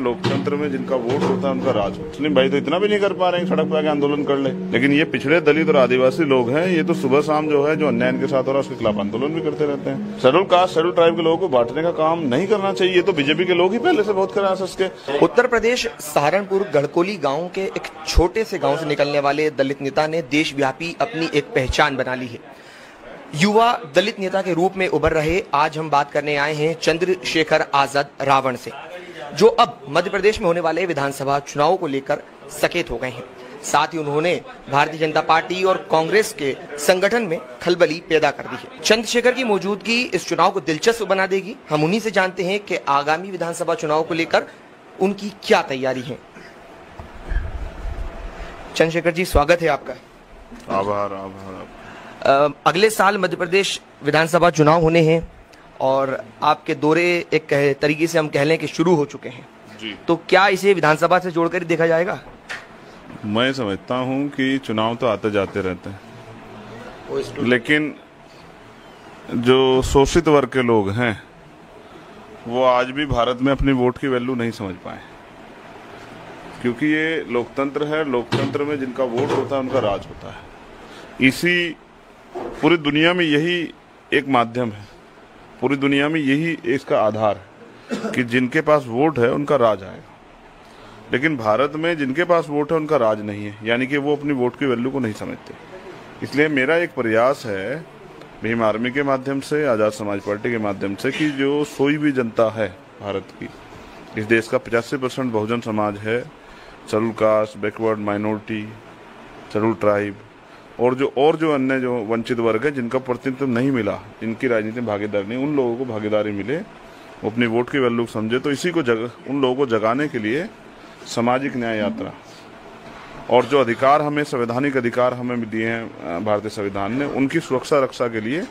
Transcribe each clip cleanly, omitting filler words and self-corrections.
लोकतंत्र में जिनका वोट होता है उनका राज होता है। मुस्लिम भाई तो इतना भी नहीं कर पा रहे हैं सड़क पे आके आंदोलन कर ले, लेकिन ये पिछड़े दलित और आदिवासी लोग हैं, ये तो सुबह शाम जो है जो अन्याय इनके साथ हो रहा है उसके खिलाफ आंदोलन भी करते रहते हैं। शेड्यूल कास्ट शेड्यूल ट्राइब के लोगों को बांटने का काम नहीं करना चाहिए, ये तो बीजेपी के लोग ही पहले से बहुत कर रहे हैं इसके। उत्तर प्रदेश सहारनपुर गढ़कोली गांव के एक छोटे से गांव से निकलने वाले दलित नेता ने देशव्यापी अपनी एक पहचान बना ली है। युवा दलित नेता के रूप में उभर रहे आज हम बात करने आए हैं चंद्रशेखर आजाद रावण से, जो अब मध्य प्रदेश में होने वाले विधानसभा चुनाव को लेकर सचेत हो गए हैं। साथ ही उन्होंने भारतीय जनता पार्टी और कांग्रेस के संगठन में खलबली पैदा कर दी है। चंद्रशेखर की मौजूदगी इस चुनाव को दिलचस्प बना देगी। हम उन्हीं से जानते हैं कि आगामी विधानसभा चुनाव को लेकर उनकी क्या तैयारी है। चंद्रशेखर जी, स्वागत है आपका। आभार। अगले साल मध्य प्रदेश विधानसभा चुनाव होने हैं और आपके दौरे एक तरीके से हम कह लें कि शुरू हो चुके हैं जी। तो क्या इसे विधानसभा से जोड़कर ही देखा जाएगा? मैं समझता हूं कि चुनाव तो आते जाते रहते हैं, लेकिन जो शोषित वर्ग के लोग हैं वो आज भी भारत में अपनी वोट की वैल्यू नहीं समझ पाए, क्योंकि ये लोकतंत्र है। लोकतंत्र में जिनका वोट होता है उनका राज होता है। इसी पूरी दुनिया में यही एक माध्यम है, पूरी दुनिया में यही इसका आधार है कि जिनके पास वोट है उनका राज आएगा। लेकिन भारत में जिनके पास वोट है उनका राज नहीं है, यानी कि वो अपनी वोट की वैल्यू को नहीं समझते। इसलिए मेरा एक प्रयास है भीम आर्मी के माध्यम से, आजाद समाज पार्टी के माध्यम से, कि जो सोई भी जनता है भारत की, इस देश का 85% बहुजन समाज है, schedule caste, backward minority, schedule tribe और जो अन्य जो वंचित वर्ग है जिनका प्रतिनिधित्व नहीं मिला, जिनकी राजनीति में भागीदारी नहीं, उन लोगों को भागीदारी मिले, वो अपनी वोट की वैल्यू समझे। तो इसी को उन लोगों को जगाने के लिए सामाजिक न्याय यात्रा और जो अधिकार हमें, संवैधानिक अधिकार हमें दिए हैं भारतीय संविधान ने, उनकी सुरक्षा रक्षा के लिए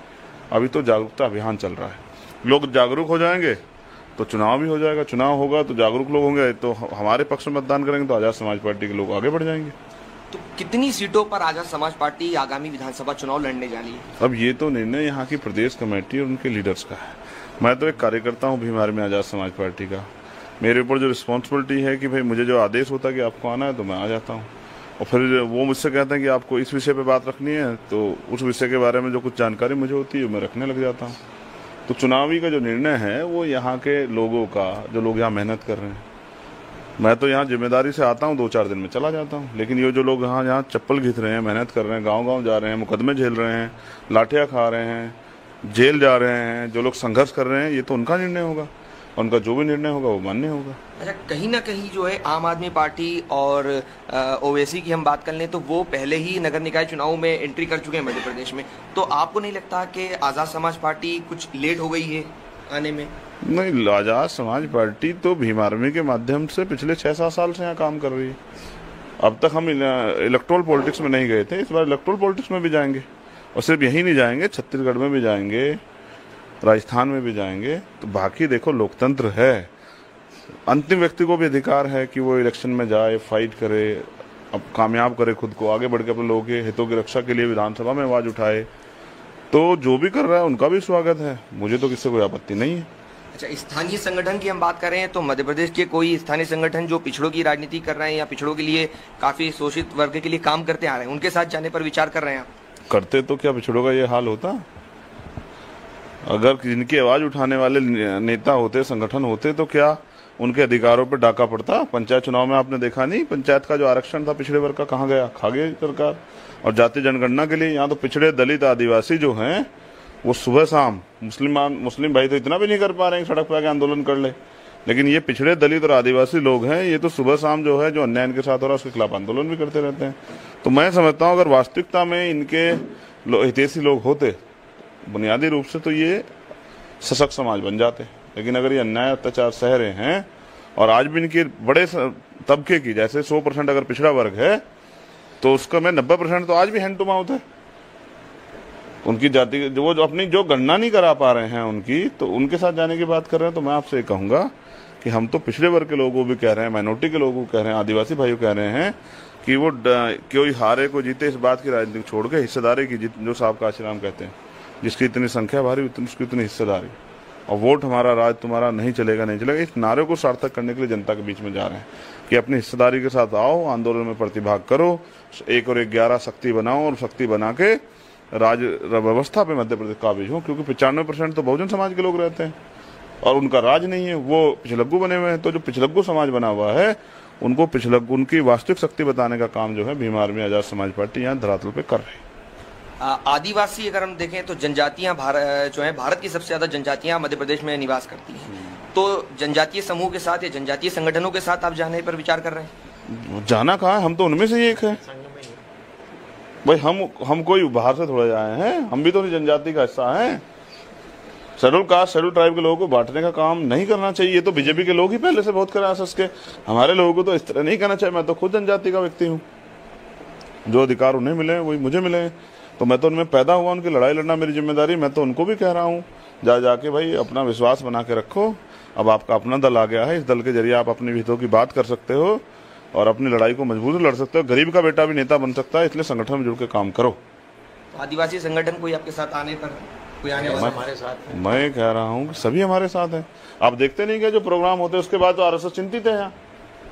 अभी तो जागरूकता अभियान चल रहा है। लोग जागरूक हो जाएंगे तो चुनाव भी हो जाएगा, चुनाव होगा तो जागरूक लोग होंगे तो हमारे पक्ष में मतदान करेंगे तो आजाद समाज पार्टी के लोग आगे बढ़ जाएंगे। तो कितनी सीटों पर आजाद समाज पार्टी आगामी विधानसभा चुनाव लड़ने जा रही है? अब ये तो निर्णय यहाँ की प्रदेश कमेटी और उनके लीडर्स का है। मैं तो एक कार्यकर्ता हूँ भीम आर्मी आजाद समाज पार्टी का। मेरे ऊपर जो रिस्पॉन्सिबिलिटी है कि भाई मुझे जो आदेश होता है कि आपको आना है तो मैं आ जाता हूँ, और फिर वो मुझसे कहते हैं कि आपको इस विषय पे बात रखनी है तो उस विषय के बारे में जो कुछ जानकारी मुझे होती है मैं रखने लग जाता हूँ। तो चुनावी का जो निर्णय है वो यहाँ के लोगों का, जो लोग यहाँ मेहनत कर रहे हैं, मैं तो यहाँ जिम्मेदारी से आता हूँ, 2-4 दिन में चला जाता हूँ। लेकिन ये जो लोग यहाँ चप्पल घिस रहे हैं, मेहनत कर रहे हैं, गांव-गांव जा रहे हैं, मुकदमे झेल रहे हैं, लाठियाँ खा रहे हैं, जेल जा रहे हैं, जो लोग संघर्ष कर रहे हैं, ये तो उनका निर्णय होगा, उनका जो भी निर्णय होगा वो मान्य होगा। अच्छा, कहीं ना कहीं जो है आम आदमी पार्टी और ओवैसी की हम बात कर लें तो वो पहले ही नगर निकाय चुनाव में एंट्री कर चुके हैं मध्य प्रदेश में, तो आपको नहीं लगता कि आजाद समाज पार्टी कुछ लेट हो गई है आने में? नहीं, आजाद समाज पार्टी तो भीम आर्मी के माध्यम से पिछले 6-7 साल से यहाँ काम कर रही है। अब तक हम इलेक्ट्रोल पॉलिटिक्स में नहीं गए थे, इस बार इलेक्ट्रोल पॉलिटिक्स में भी जाएंगे, और सिर्फ यही नहीं जाएंगे, छत्तीसगढ़ में भी जाएंगे, राजस्थान में भी जाएंगे। तो बाकी देखो, लोकतंत्र है, अंतिम व्यक्ति को भी अधिकार है कि वो इलेक्शन में जाए, फाइट करे, अब कामयाब करे खुद को, आगे बढ़ के अपने लोगों के हितों की रक्षा के लिए विधानसभा में आवाज उठाए। तो जो भी कर रहा है उनका भी स्वागत है, मुझे तो किसी कोई आपत्ति नहीं है। अच्छा, स्थानीय संगठन की हम बात कर रहे हैं तो मध्य प्रदेश के कोई स्थानीय संगठन जो पिछड़ों की राजनीति कर रहे हैं या पिछड़ों के लिए काफी शोषित वर्ग के लिए काम करते आ रहे हैं, उनके साथ जाने पर विचार कर रहे हैं आप? करते तो क्या पिछड़ों का ये हाल होता? अगर जिनकी आवाज उठाने वाले नेता होते, संगठन होते, तो क्या उनके अधिकारों पर डाका पड़ता? पंचायत चुनाव में आपने देखा नहीं, पंचायत का जो आरक्षण था पिछड़े वर्ग का कहाँ गया? खा गई सरकार। और जातीय जनगणना के लिए यहाँ तो पिछड़े दलित आदिवासी जो हैं वो सुबह शाम, मुस्लिम भाई तो इतना भी नहीं कर पा रहे हैं सड़क पर आके आंदोलन कर ले, लेकिन ये पिछड़े दलित और आदिवासी लोग हैं, ये तो सुबह शाम जो है जो अन्याय इनके साथ हो रहा है उसके खिलाफ आंदोलन भी करते रहते हैं। तो मैं समझता हूँ अगर वास्तविकता में इनके हितैषी लोग होते बुनियादी रूप से तो ये सशक्त समाज बन जाते। लेकिन अगर ये अन्याय अत्याचार सह रहे हैं और आज भी इनके बड़े तबके की, जैसे 100% अगर पिछड़ा वर्ग है तो उसका में 90% तो आज भी हैंड टू माउथ है। उनकी जाति जो अपनी जो गणना नहीं करा पा रहे हैं उनकी, तो उनके साथ जाने की बात कर रहे हैं। तो मैं आपसे ये कहूंगा कि हम तो पिछड़े वर्ग के लोगों को भी कह रहे हैं, माइनॉरिटी के लोगों को कह रहे हैं, आदिवासी भाइयों कह रहे हैं कि वो कोई हारे को जीते इस बात की राजनीति छोड़ के हिस्सेदारी की, जो साहब काशीराम कहते हैं, जिसकी इतनी संख्या भारी उसकी इतनी हिस्सेदारी। और वोट हमारा, राज तुम्हारा, नहीं चलेगा नहीं चलेगा, इस नारे को सार्थक करने के लिए जनता के बीच में जा रहे हैं कि अपनी हिस्सेदारी के साथ आओ, आंदोलन में प्रतिभाग करो, 1 और 11 शक्ति बनाओ और शक्ति बना के राज व्यवस्था पे मध्य प्रदेश काबिज हो। क्योंकि 95% तो बहुजन समाज के लोग रहते हैं और उनका राज नहीं है, वो पिछलग्गू बने हुए हैं। तो जो पिछलग्गू समाज बना हुआ है उनको पिछलग्गू, उनकी वास्तविक शक्ति बताने का काम जो है भीम आर्मी आजाद समाज पार्टी यहाँ धरातल पे कर रही है। आदिवासी अगर हम देखें तो जनजातियां जो है भारत की सबसे ज्यादा जनजातियां मध्य प्रदेश में निवास करती हैं। तो जनजातीय समूह के साथ या जनजातीय संगठनों के साथ आप जाने पर विचार कर रहे हैं? जाना कहाँ है, हम तो उनमें से ही एक है भाई। हम कोई बाहर से थोड़ा आए हैं, हम भी तो जनजाति का हिस्सा हैं। शेड्यूल कास्ट, शेड्यूल ट्राइब के लोगों को बांटने का काम नहीं करना चाहिए। ये तो बीजेपी के लोग ही पहले से बहुत कर आरएसएस के, हमारे लोगों को तो इस तरह नहीं करना चाहिए। मैं तो खुद जनजाति का व्यक्ति हूँ, जो अधिकार उन्हें मिले वही मुझे मिले, तो मैं तो उनमें पैदा हुआ, उनकी लड़ाई लड़ना मेरी जिम्मेदारी। मैं तो उनको भी कह रहा हूँ जाके भाई अपना विश्वास बना के रखो। अब आपका अपना दल आ गया है, इस दल के जरिए आप अपने हितों की बात कर सकते हो और अपनी लड़ाई को मजबूत लड़ सकते हो। गरीब का बेटा भी नेता बन सकता है, इसलिए संगठन में जुड़ के काम करो। आदिवासी संगठन कोई आपके साथ आने पर कोई आने वाला हमारे साथ? मैं कह रहा हूँ कि सभी हमारे साथ हैं। आप देखते नहीं क्या जो प्रोग्राम होते हैं उसके बाद तो आरएसएस चिंतित है यहाँ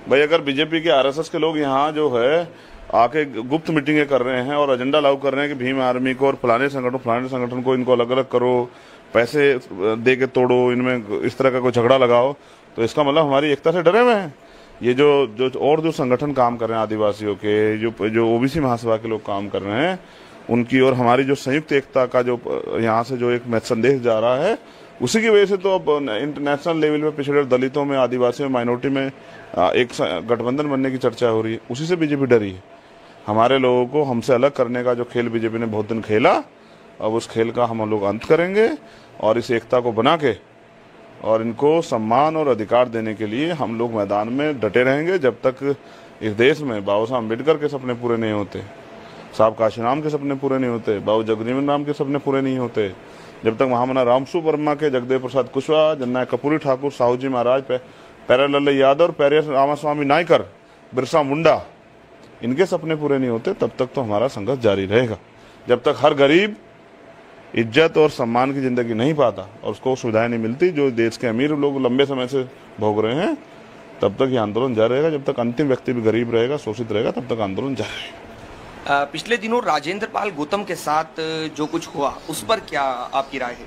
भाई। अगर बीजेपी के आरएसएस के लोग यहाँ जो है आके गुप्त मीटिंगें कर रहे हैं और एजेंडा लागू कर रहे हैं कि भीम आर्मी को और फलाने संगठन को इनको अलग अलग करो, पैसे दे के तोड़ो, इनमें इस तरह का कोई झगड़ा लगाओ, तो इसका मतलब हमारी एकता से डरे हुए हैं। ये जो संगठन काम कर रहे हैं आदिवासियों के, जो ओबीसी महासभा के लोग काम कर रहे हैं, उनकी और हमारी जो संयुक्त एकता का जो यहाँ से जो एक संदेश जा रहा है, उसी की वजह से तो अब इंटरनेशनल लेवल पे पिछड़े दलितों में, आदिवासियों में, माइनॉरिटी में एक गठबंधन बनने की चर्चा हो रही है। उसी से बीजेपी डरी है। हमारे लोगों को हमसे अलग करने का जो खेल बीजेपी ने बहुत दिन खेला, अब उस खेल का हम लोग अंत करेंगे और इस एकता को बना के और इनको सम्मान और अधिकार देने के लिए हम लोग मैदान में डटे रहेंगे जब तक इस देश में बाबा साहब अम्बेडकर के सपने पूरे नहीं होते, साहब काशीराम के सपने पूरे नहीं होते, बाबू जगजीवन राम के सपने पूरे नहीं होते, जब तक महामना रामसू वर्मा के, जगदेव प्रसाद कुशवाहा, जननायक कर्पूरी ठाकुर, साहू जी महाराज, प्यारेलाल यादव और प्यारे रामास्वामी नायकर, बिरसा मुंडा, इनके सपने पूरे नहीं होते, तब तक तो हमारा संघर्ष जारी रहेगा। जब तक हर गरीब इज्जत और सम्मान की जिंदगी नहीं पाता और उसको सुविधाएं नहीं मिलती जो देश के अमीर लोग लंबे समय से भोग रहे हैं, तब तक ये आंदोलन जारी रहेगा। जब तक अंतिम व्यक्ति भी गरीब रहेगा, शोषित रहेगा, तब तक आंदोलन जारी रहेगा। पिछले दिनों राजेंद्र पाल गौतम के साथ जो कुछ हुआ, उस पर क्या आपकी राय है?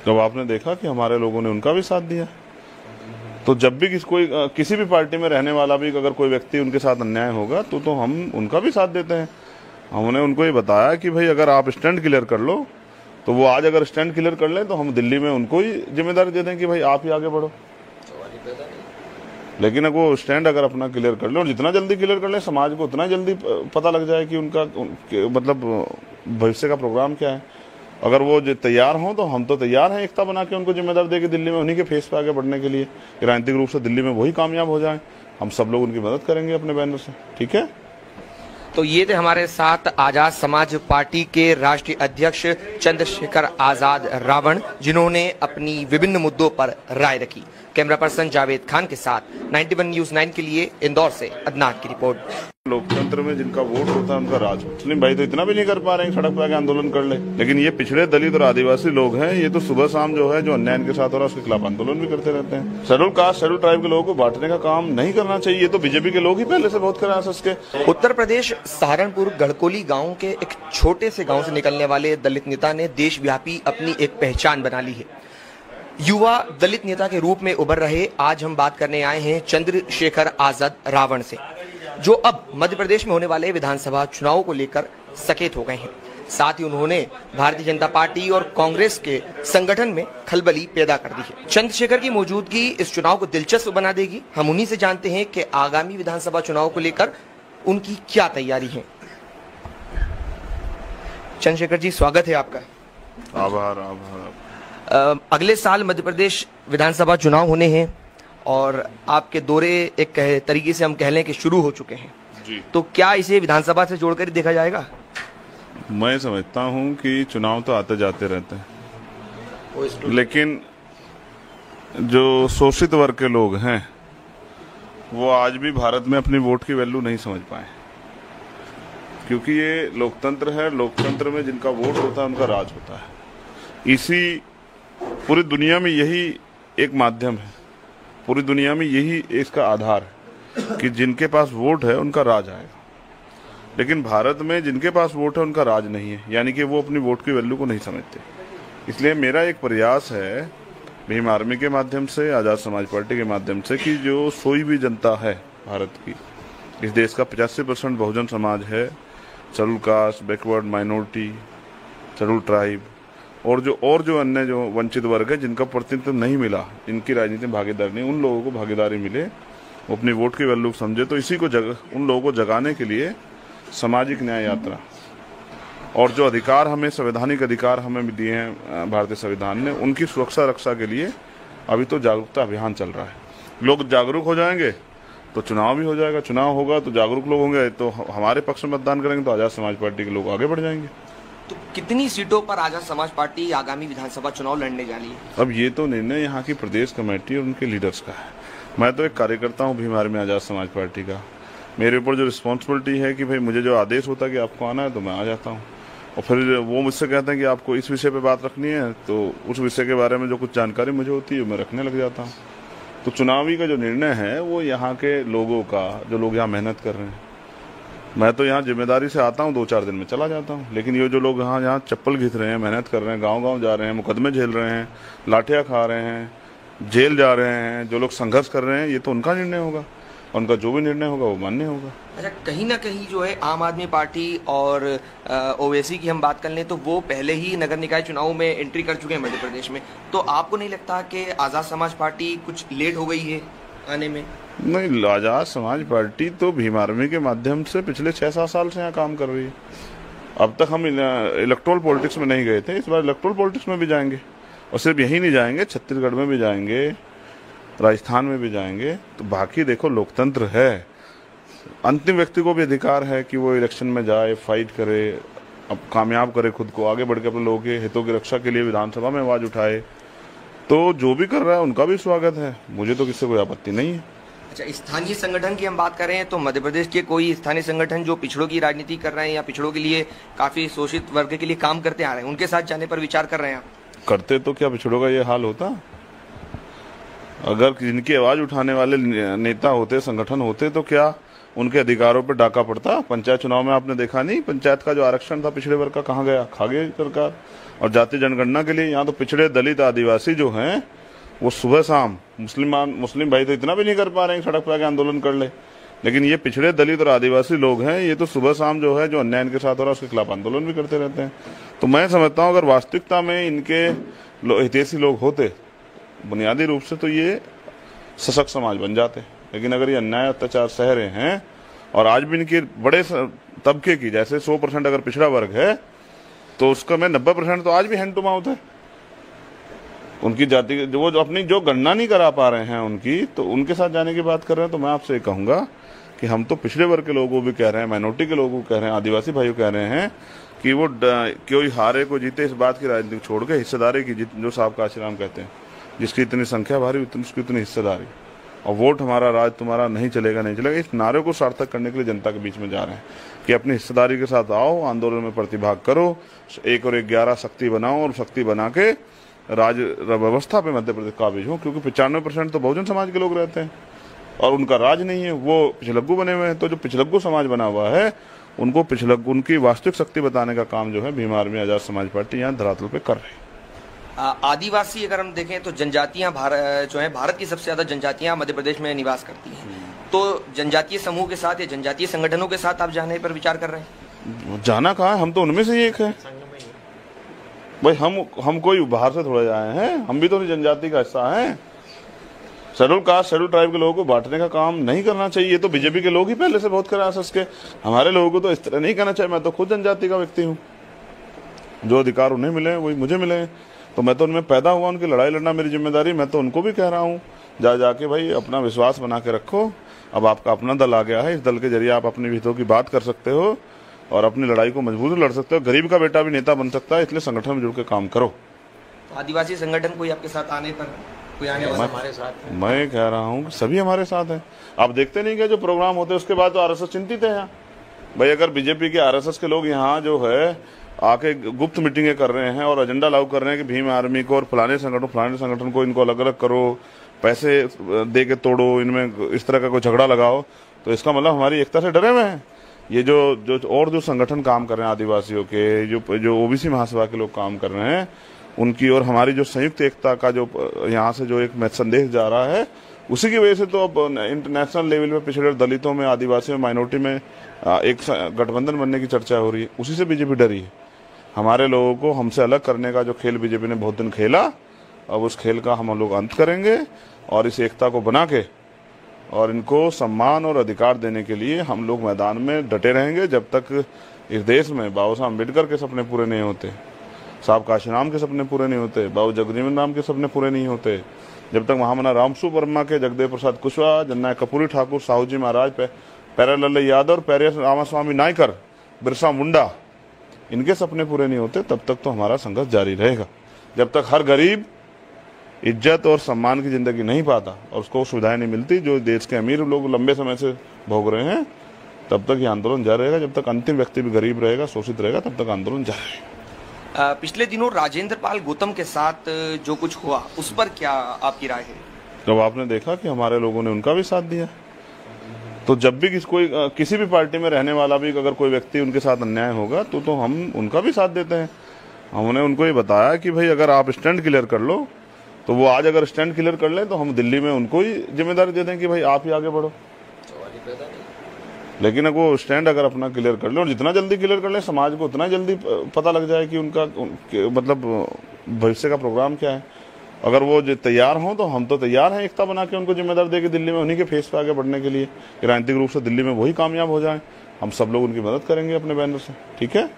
जब आपने देखा कि हमारे लोगों ने उनका भी साथ दिया, तो जब भी किसी भी पार्टी में रहने वाला भी अगर कोई व्यक्ति उनके साथ अन्याय होगा तो हम उनका भी साथ देते हैं। हमने उनको ये बताया कि भाई अगर आप स्टैंड क्लियर कर लो, तो वो आज अगर स्टैंड क्लियर कर ले तो हम दिल्ली में उनको ही जिम्मेदारी दे दें कि भाई आप ही आगे बढ़ो। लेकिन अगर वो स्टैंड अगर अपना क्लियर कर ले और जितना जल्दी क्लियर कर ले, समाज को उतना जल्दी पता लग जाए कि उनका मतलब भविष्य का प्रोग्राम क्या है। अगर वो तैयार हों तो हम तो तैयार हैं एकता बना के उनको जिम्मेदार दे के दिल्ली में उन्हीं के फेस पे आगे बढ़ने के लिए, राजनीतिक रूप से दिल्ली में वही कामयाब हो जाए। हम सब लोग उनकी मदद करेंगे अपने बैनर से, ठीक है। तो ये थे हमारे साथ आजाद समाज पार्टी के राष्ट्रीय अध्यक्ष चंद्रशेखर आजाद रावण, जिन्होंने अपनी विभिन्न मुद्दों पर राय रखी। कैमरा पर्सन जावेद खान के साथ 91 न्यूज़ 9 के लिए इंदौर से अदनान की रिपोर्ट। लोकतंत्र में जिनका वोट होता है उनका राज होता है। मुस्लिम भाई तो इतना भी नहीं कर पा रहे हैं सड़क पर आके आंदोलन कर ले, लेकिन ये पिछड़े दलित और आदिवासी लोग हैं, ये तो सुबह शाम जो है जो अन्याय इनके साथ हो रहा है उसके खिलाफ आंदोलन भी करते रहते हैं। शेड्यूल कास्ट, शेड्यूल ट्राइब के लोगों को बांटने का काम नहीं करना चाहिए। ये तो बीजेपी के लोग ही पहले से बहुत कर रहे हैं उसके। उत्तर प्रदेश सहारनपुर गढ़कोली गांव के एक छोटे से गांव से निकलने वाले दलित नेता ने देशव्यापी अपनी एक पहचान बना ली है। युवा दलित नेता के रूप में उभर रहे आज हम बात करने आए हैं चंद्रशेखर आजाद रावण से, जो अब मध्य प्रदेश में होने वाले विधानसभा चुनावों को लेकर सचेत हो गए हैं। साथ ही उन्होंने भारतीय जनता पार्टी और कांग्रेस के संगठन में खलबली पैदा कर दी है। चंद्रशेखर की मौजूदगी इस चुनाव को दिलचस्प बना देगी। हम उन्हीं से जानते हैं कि आगामी विधानसभा चुनाव को लेकर उनकी क्या तैयारी है। चंद्रशेखर जी, स्वागत है आपका। आभार। अगले साल मध्य प्रदेश विधानसभा चुनाव होने हैं और आपके दौरे एक तरीके से हम कह लें कि शुरू हो चुके हैं जी। तो क्या इसे विधानसभा से जोड़कर देखा जाएगा? मैं समझता हूं कि चुनाव तो आते जाते रहते हैं, लेकिन जो शोषित वर्ग के लोग हैं वो आज भी भारत में अपनी वोट की वैल्यू नहीं समझ पाए, क्योंकि ये लोकतंत्र है। लोकतंत्र में जिनका वोट होता है उनका राज होता है। इसी पूरी दुनिया में यही एक माध्यम है, पूरी दुनिया में यही इसका आधार है कि जिनके पास वोट है उनका राज आएगा। लेकिन भारत में जिनके पास वोट है उनका राज नहीं है, यानी कि वो अपनी वोट की वैल्यू को नहीं समझते। इसलिए मेरा एक प्रयास है भीम आर्मी के माध्यम से, आज़ाद समाज पार्टी के माध्यम से, कि जो सोई भी जनता है भारत की, इस देश का 85% बहुजन समाज है, schedule caste, backward minority, schedule tribe और जो अन्य जो वंचित वर्ग है जिनका प्रतिनिधित्व नहीं मिला, इनकी राजनीति में भागीदारी नहीं, उन लोगों को भागीदारी मिले, वो अपनी वोट की वैल्यू समझे। तो इसी को उन लोगों को जगाने के लिए सामाजिक न्याय यात्रा और जो अधिकार हमें, संवैधानिक अधिकार हमें दिए हैं भारतीय संविधान ने, उनकी सुरक्षा रक्षा के लिए अभी तो जागरूकता अभियान चल रहा है। लोग जागरूक हो जाएंगे तो चुनाव भी हो जाएगा, चुनाव होगा तो जागरूक लोग होंगे तो हमारे पक्ष में मतदान करेंगे तो आज़ाद समाज पार्टी के लोग आगे बढ़ जाएंगे। तो कितनी सीटों पर आज़ाद समाज पार्टी आगामी विधानसभा चुनाव लड़ने जा रही है? अब ये तो निर्णय यहाँ की प्रदेश कमेटी और उनके लीडर्स का है। मैं तो एक कार्यकर्ता हूँ भीम आर्मी आज़ाद समाज पार्टी का। मेरे ऊपर जो रिस्पॉन्सिबिलिटी है कि भाई मुझे जो आदेश होता है कि आपको आना है तो मैं आ जाता हूँ, और फिर वो मुझसे कहते हैं कि आपको इस विषय पे बात रखनी है तो उस विषय के बारे में जो कुछ जानकारी मुझे होती है मैं रखने लग जाता हूँ। तो चुनावी का जो निर्णय है वो यहाँ के लोगों का, जो लोग यहाँ मेहनत कर रहे हैं, मैं तो यहाँ जिम्मेदारी से आता हूँ, 2-4 दिन में चला जाता हूँ। लेकिन ये जो लोग यहाँ चप्पल घिस रहे हैं, मेहनत कर रहे हैं, गांव-गांव जा रहे हैं, मुकदमे झेल रहे हैं, लाठियाँ खा रहे हैं, जेल जा रहे हैं, जो लोग संघर्ष कर रहे हैं, ये तो उनका निर्णय होगा, उनका जो भी निर्णय होगा वो मान्य होगा। अच्छा, कहीं ना कहीं जो है आम आदमी पार्टी और ओवैसी की हम बात कर लें तो वो पहले ही नगर निकाय चुनाव में एंट्री कर चुके हैं मध्य प्रदेश में, तो आपको नहीं लगता कि आज़ाद समाज पार्टी कुछ लेट हो गई है आने में? नहीं, आज़ाद समाज पार्टी तो भीम आर्मी के माध्यम से पिछले 6-7 साल से यहाँ काम कर रही है। अब तक हम इलेक्ट्रोल पॉलिटिक्स में नहीं गए थे, इस बार इलेक्ट्रोल पॉलिटिक्स में भी जाएंगे, और सिर्फ यही नहीं जाएंगे, छत्तीसगढ़ में भी जाएंगे, राजस्थान में भी जाएंगे। तो बाकी देखो, लोकतंत्र है, अंतिम व्यक्ति को भी अधिकार है कि वो इलेक्शन में जाए, फाइट करे, अब कामयाब करे खुद को, आगे बढ़ के अपने लोगों के हितों की रक्षा के लिए विधानसभा में आवाज उठाए। तो जो भी कर रहा है उनका भी स्वागत है, मुझे तो किसी कोई आपत्ति नहीं है। अच्छा, स्थानीय संगठन की हम बात करें तो मध्य प्रदेश के कोई स्थानीय संगठन जो पिछड़ों की राजनीति कर रहे हैं या पिछड़ों के लिए काफी शोषित वर्ग के लिए काम करते आ रहे हैं, उनके साथ जाने पर विचार कर रहे हैं? करते तो क्या पिछड़ों का ये हाल होता? अगर जिनकी आवाज उठाने वाले नेता होते, संगठन होते, तो क्या उनके अधिकारों पर डाका पड़ता? पंचायत चुनाव में आपने देखा नहीं, पंचायत का जो आरक्षण था पिछड़े वर्ग का कहाँ गया? खा गई सरकार। और जातीय जनगणना के लिए यहाँ तो पिछड़े, दलित, आदिवासी जो हैं वो सुबह शाम, मुस्लिम भाई तो इतना भी नहीं कर पा रहे हैं सड़क पर आके आंदोलन कर ले, लेकिन ये पिछड़े, दलित और आदिवासी लोग हैं, ये तो सुबह शाम जो है जो अन्याय इनके साथ हो रहा है उसके खिलाफ आंदोलन भी करते रहते हैं। तो मैं समझता हूँ अगर वास्तविकता में इनके हितैषी लोग होते बुनियादी रूप से तो ये सशक्त समाज बन जाते। लेकिन अगर ये अन्याय अत्याचार सह रहे हैं और आज भी इनके बड़े तबके की, जैसे 100% अगर पिछड़ा वर्ग है तो उसका में 90% तो आज भी हैंड टू माउथ है। उनकी जाति जो अपनी जो गणना नहीं करा पा रहे हैं उनकी, तो उनके साथ जाने की बात कर रहे हैं। तो मैं आपसे ये कहूंगा कि हम तो पिछड़े वर्ग के लोगों को भी कह रहे हैं, माइनॉरिटी के लोगों को कह रहे हैं, आदिवासी भाइयों कह रहे हैं कि वो कोई हारे को जीते इस बात की राजनीति छोड़ के हिस्सेदारी की, जो साहब का आश्रम कहते हैं, जिसकी इतनी संख्या भारी उसकी उतनी हिस्सेदारी, और वोट हमारा राज तुम्हारा नहीं चलेगा, नहीं चलेगा, इस नारे को सार्थक करने के लिए जनता के बीच में जा रहे हैं कि अपनी हिस्सेदारी के साथ आओ, आंदोलन में प्रतिभाग करो, 1 और 11 शक्ति बनाओ और शक्ति बना के राज व्यवस्था पे मध्य प्रदेश काबिज हो। क्योंकि 95% तो बहुजन समाज के लोग रहते हैं और उनका राज नहीं है, वो पिछलग्गू बने हुए हैं। तो जो पिछलग्गू समाज बना हुआ है उनको पिछलग्गू, उनकी वास्तविक शक्ति बताने का काम जो है भीम आर्मी आज़ाद समाज पार्टी यहाँ धरातल पे कर रही है। आदिवासी अगर हम देखें तो जनजातियां जो है भारत की सबसे ज्यादा जनजातियां मध्य प्रदेश में निवास करती हैं, तो जनजातीय समूह के साथ या जनजातीय संगठनों के साथ आप जाने पर विचार कर रहे हैं? जाना कहाँ है, हम तो उनमें से एक है भाई। हम कोई बाहर से थोड़ा आए हैं, हम भी तो जनजाति का हिस्सा हैं। शेड्यूल कास्ट, शेड्यूल ट्राइब के लोगों को बांटने का काम नहीं करना चाहिए। ये तो बीजेपी के लोग ही पहले से बहुत कर आरएसएस के, हमारे लोगों को तो इस तरह नहीं करना चाहिए। मैं तो खुद जनजाति का व्यक्ति हूँ, जो अधिकार उन्हें मिले वही मुझे मिले, तो मैं तो उनमें पैदा हुआ, उनकी लड़ाई लड़ना मेरी जिम्मेदारी। मैं तो उनको भी कह रहा हूँ जाके भाई अपना विश्वास बना के रखो। अब आपका अपना दल आ गया है, इस दल के जरिए आप अपने हितों की बात कर सकते हो और अपनी लड़ाई को मजबूत लड़ सकते हो। गरीब का बेटा भी नेता बन सकता है, इसलिए संगठन में जुड़ के काम करो। आदिवासी संगठन कोई आपके साथ आने पर कोई आने वाला हमारे साथ? मैं कह रहा हूँ सभी हमारे साथ हैं। आप देखते नहीं क्या जो प्रोग्राम होते हैं उसके बाद तो आरएसएस चिंतित है यहाँ भाई। अगर बीजेपी के आरएसएस के लोग यहाँ जो है आके गुप्त मीटिंगें कर रहे हैं और एजेंडा लागू कर रहे हैं कि भीम आर्मी को और फलाने संगठन को इनको अलग अलग करो, पैसे दे के तोड़ो, इनमें इस तरह का कोई झगड़ा लगाओ, तो इसका मतलब हमारी एकता से डरे हुए हैं। ये जो संगठन काम कर रहे हैं आदिवासियों के, जो ओबीसी महासभा के लोग काम कर रहे हैं, उनकी और हमारी जो संयुक्त एकता का जो यहाँ से जो एक संदेश जा रहा है, उसी की वजह से तो अब इंटरनेशनल लेवल पे पिछड़े दलितों में, आदिवासियों में, माइनॉरिटी में एक गठबंधन बनने की चर्चा हो रही है। उसी से बीजेपी डरी है। हमारे लोगों को हमसे अलग करने का जो खेल बीजेपी ने बहुत दिन खेला, अब उस खेल का हम लोग अंत करेंगे और इस एकता को बना के और इनको सम्मान और अधिकार देने के लिए हम लोग मैदान में डटे रहेंगे जब तक इस देश में बाबा साहब अम्बेडकर के सपने पूरे नहीं होते, साहब काशीराम के सपने पूरे नहीं होते, बाबू जगजीवन राम के सपने पूरे नहीं होते, जब तक महामना रामसु वर्मा के, जगदेव प्रसाद कुशवाहा, जन्नाय कपूरी ठाकुर, साहू जी महाराज, प्यारेलाल यादव, प्यारे रामास्वामी नायकर, बिरसा मुंडा, इनके सपने पूरे नहीं होते, तब तक तो हमारा संघर्ष जारी रहेगा। जब तक हर गरीब इज्जत और सम्मान की जिंदगी नहीं पाता और उसको सुविधाएं नहीं मिलती जो देश के अमीर लोग लंबे समय से भोग रहे हैं, तब तक ये आंदोलन जारी रहेगा। जब तक अंतिम व्यक्ति भी गरीब रहेगा, शोषित रहेगा, तब तक आंदोलन जारी रहेगा। पिछले दिनों राजेंद्र पाल गौतम के साथ जो कुछ हुआ, उस पर क्या आपकी राय है? जब आपने देखा कि हमारे लोगों ने उनका भी साथ दिया, तो जब भी किसी भी पार्टी में रहने वाला भी अगर कोई व्यक्ति उनके साथ अन्याय होगा तो हम उनका भी साथ देते हैं। हमने उनको ये बताया कि भाई अगर आप स्टैंड क्लियर कर लो, तो वो आज अगर स्टैंड क्लियर कर ले तो हम दिल्ली में उनको ही जिम्मेदारी दे दें कि भाई आप ही आगे बढ़ो। लेकिन अगर वो स्टैंड अगर अपना क्लियर कर ले और जितना जल्दी क्लियर कर ले, समाज को उतना जल्दी पता लग जाए कि उनका मतलब भविष्य का प्रोग्राम क्या है। अगर वो तैयार हों तो हम तो तैयार हैं एकता बना के उनको जिम्मेदार देके दिल्ली में उन्हीं के फेस पे आगे बढ़ने के लिए, राजनीतिक रूप से दिल्ली में वही कामयाब हो जाए। हम सब लोग उनकी मदद करेंगे अपने बैनर से, ठीक है।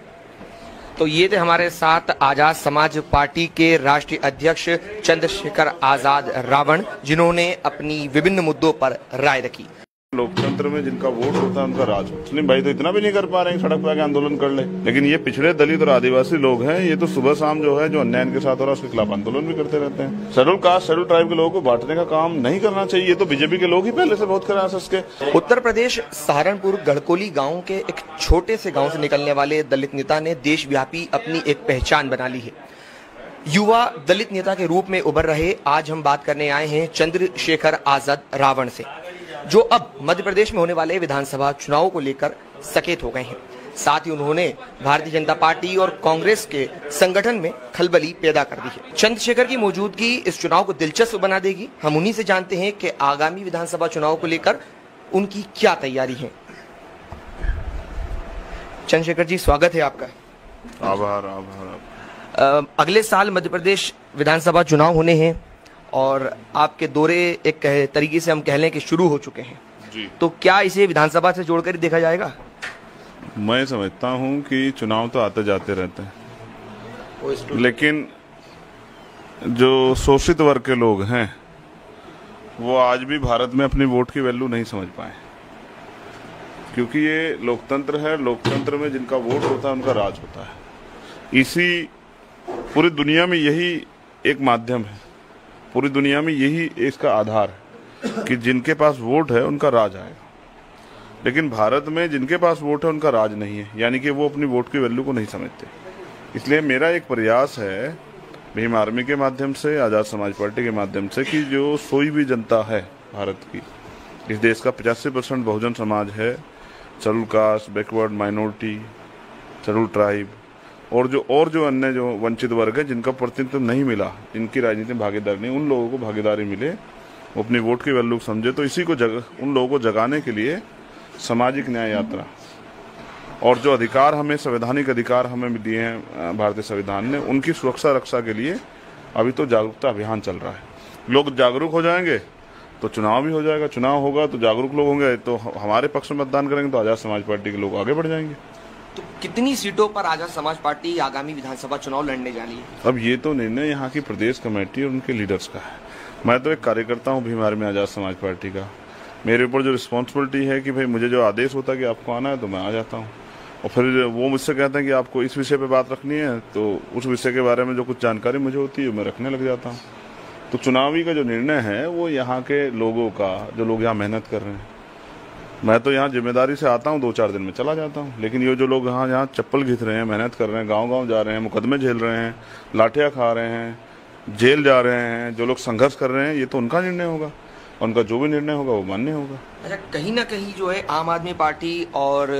तो ये थे हमारे साथ आजाद समाज पार्टी के राष्ट्रीय अध्यक्ष चंद्रशेखर आजाद रावण, जिन्होंने अपनी विभिन्न मुद्दों पर राय रखी। लोकतंत्र में जिनका वोट होता है उनका राज। मुस्लिम भाई तो इतना भी नहीं कर पा रहे हैं सड़क पे आके आंदोलन कर ले, लेकिन ये पिछड़े दलित और आदिवासी लोग हैं, ये तो सुबह शाम जो है जो अन्याय इनके साथ हो रहा है उसके खिलाफ आंदोलन भी करते रहते हैं। शेड्यूल कास्ट, शेड्यूल ट्राइब के लोगों को बांटने का काम नहीं करना चाहिए, ये तो बीजेपी के लोग ही पहले से बहुत खराब है। उत्तर प्रदेश सहारनपुर गढ़कोली गांव के एक छोटे से गांव से निकलने वाले दलित नेता ने देशव्यापी अपनी एक पहचान बना ली है। युवा दलित नेता के रूप में उभर रहे आज हम बात करने आए हैं चंद्रशेखर आजाद रावण से, जो अब मध्य प्रदेश में होने वाले विधानसभा चुनाव को लेकर सचेत हो गए हैं। साथ ही उन्होंने भारतीय जनता पार्टी और कांग्रेस के संगठन में खलबली पैदा कर दी है। चंद्रशेखर की मौजूदगी इस चुनाव को दिलचस्प बना देगी। हम उन्हीं से जानते हैं कि आगामी विधानसभा चुनाव को लेकर उनकी क्या तैयारी है। चंद्रशेखर जी, स्वागत है आपका। आभार। अगले साल मध्य प्रदेश विधानसभा चुनाव होने हैं और आपके दौरे एक तरीके से हम कह लें कि शुरू हो चुके हैं जी। तो क्या इसे विधानसभा से जोड़कर ही देखा जाएगा? मैं समझता हूं कि चुनाव तो आते जाते रहते हैं, लेकिन जो शोषित वर्ग के लोग हैं वो आज भी भारत में अपनी वोट की वैल्यू नहीं समझ पाए, क्योंकि ये लोकतंत्र है। लोकतंत्र में जिनका वोट होता है उनका राज होता है। इसी पूरी दुनिया में यही एक माध्यम है, पूरी दुनिया में यही इसका आधार है कि जिनके पास वोट है उनका राज आएगा। लेकिन भारत में जिनके पास वोट है उनका राज नहीं है, यानी कि वो अपनी वोट की वैल्यू को नहीं समझते। इसलिए मेरा एक प्रयास है भीम आर्मी के माध्यम से, आजाद समाज पार्टी के माध्यम से, कि जो सोई भी जनता है भारत की, इस देश का 85% बहुजन समाज है, schedule caste, backward minority, schedule tribe और जो अन्य जो वंचित वर्ग है जिनका प्रतिनिधित्व नहीं मिला, जिनकी राजनीति में भागीदारी नहीं, उन लोगों को भागीदारी मिले, वो अपनी वोट की वैल्यू समझे। तो इसी को उन लोगों को जगाने के लिए सामाजिक न्याय यात्रा और जो अधिकार हमें, संवैधानिक अधिकार हमें दिए हैं भारतीय संविधान ने, उनकी सुरक्षा रक्षा के लिए अभी तो जागरूकता अभियान चल रहा है। लोग जागरूक हो जाएंगे तो चुनाव भी हो जाएगा, चुनाव होगा तो जागरूक लोग होंगे तो हमारे पक्ष में मतदान करेंगे तो आजाद समाज पार्टी के लोग आगे बढ़ जाएंगे। तो कितनी सीटों पर आजाद समाज पार्टी आगामी विधानसभा चुनाव लड़ने जा रही है? अब ये तो निर्णय यहाँ की प्रदेश कमेटी और उनके लीडर्स का है। मैं तो एक कार्यकर्ता हूँ भीम आर्मी आजाद समाज पार्टी का। मेरे ऊपर जो रिस्पॉन्सिबिलिटी है कि भाई मुझे जो आदेश होता है कि आपको आना है तो मैं आ जाता हूँ, और फिर वो मुझसे कहते हैं कि आपको इस विषय पे बात रखनी है तो उस विषय के बारे में जो कुछ जानकारी मुझे होती है मैं रखने लग जाता हूँ। तो चुनावी का जो निर्णय है वो यहाँ के लोगों का, जो लोग यहाँ मेहनत कर रहे हैं, मैं तो यहाँ जिम्मेदारी से आता हूँ, 2-4 दिन में चला जाता हूँ। लेकिन ये जो लोग यहाँ चप्पल घिस रहे हैं, मेहनत कर रहे हैं, गांव-गांव जा रहे हैं, मुकदमे झेल रहे हैं, लाठियाँ खा रहे हैं, जेल जा रहे हैं, जो लोग संघर्ष कर रहे हैं, ये तो उनका निर्णय होगा। उनका जो भी निर्णय होगा वो मान्य होगा। अच्छा, कहीं ना कहीं जो है आम आदमी पार्टी और